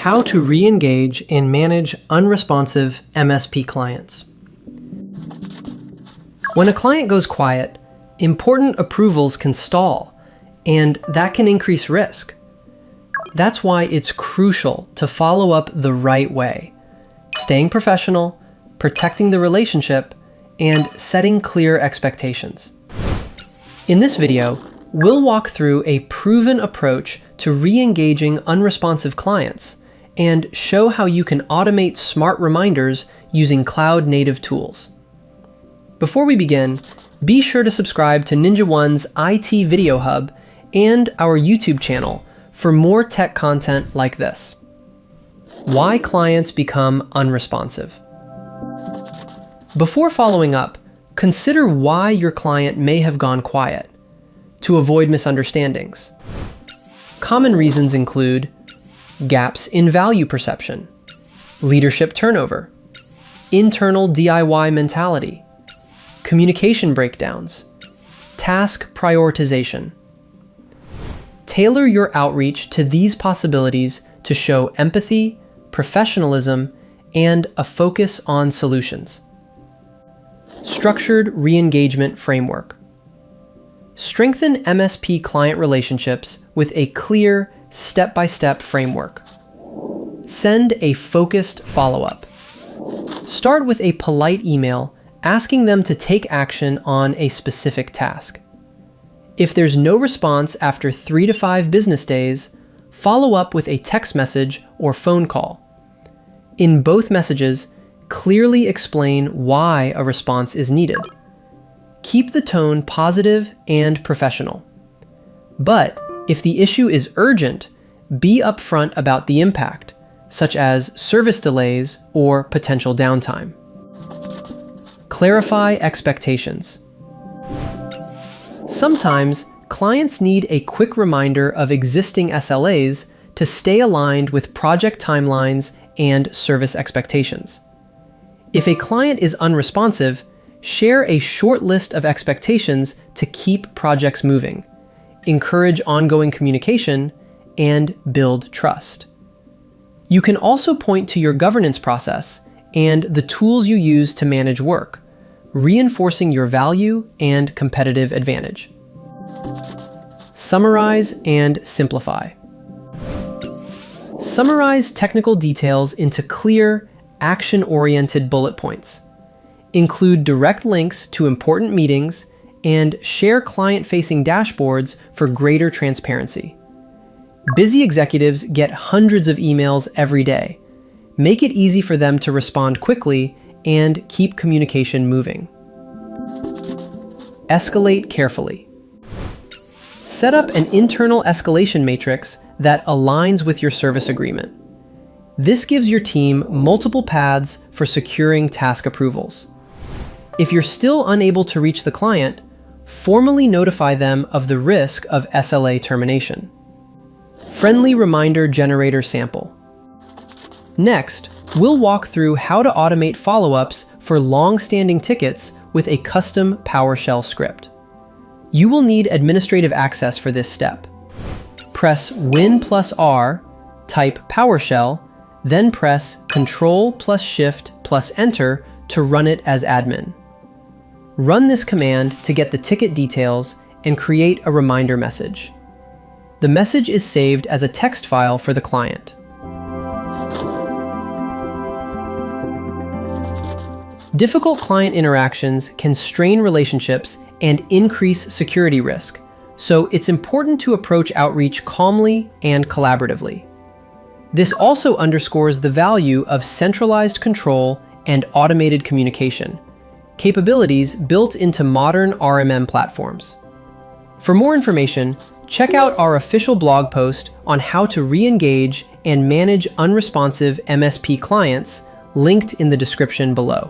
How to re-engage and manage unresponsive MSP clients. When a client goes quiet, important approvals can stall, and that can increase risk. That's why it's crucial to follow up the right way, staying professional, protecting the relationship, and setting clear expectations. In this video, we'll walk through a proven approach to re-engaging unresponsive clients and show how you can automate smart reminders using cloud-native tools. Before we begin, be sure to subscribe to NinjaOne's IT Video Hub and our YouTube channel for more tech content like this. Why clients become unresponsive. Before following up, consider why your client may have gone quiet, to avoid misunderstandings. Common reasons include gaps in value perception, leadership turnover, internal DIY mentality, communication breakdowns, task prioritization. Tailor your outreach to these possibilities to show empathy, professionalism, and a focus on solutions. Structured re-engagement framework. Strengthen MSP client relationships with a clear, step-by-step framework. Send a focused follow-up. Start with a polite email asking them to take action on a specific task. If there's no response after 3 to 5 business days, follow up with a text message or phone call. In both messages, clearly explain why a response is needed. Keep the tone positive and professional. But if the issue is urgent, be upfront about the impact, such as service delays or potential downtime. Clarify expectations. Sometimes, clients need a quick reminder of existing SLAs to stay aligned with project timelines and service expectations. If a client is unresponsive, share a short list of expectations to keep projects moving, encourage ongoing communication, and build trust. You can also point to your governance process and the tools you use to manage work, reinforcing your value and competitive advantage. Summarize and simplify. Summarize technical details into clear, action-oriented bullet points. Include direct links to important meetings and share client-facing dashboards for greater transparency. Busy executives get hundreds of emails every day. Make it easy for them to respond quickly and keep communication moving. Escalate carefully. Set up an internal escalation matrix that aligns with your service agreement. This gives your team multiple paths for securing task approvals. If you're still unable to reach the client, formally notify them of the risk of SLA termination. Friendly reminder generator sample. Next, we'll walk through how to automate follow-ups for long-standing tickets with a custom PowerShell script. You will need administrative access for this step. Press Win+R, type PowerShell, then press Ctrl+Shift+Enter to run it as admin. Run this command to get the ticket details and create a reminder message. The message is saved as a text file for the client. Difficult client interactions can strain relationships and increase security risk, so it's important to approach outreach calmly and collaboratively. This also underscores the value of centralized control and automated communication, capabilities built into modern RMM platforms. For more information, check out our official blog post on how to re-engage and manage unresponsive MSP clients, linked in the description below.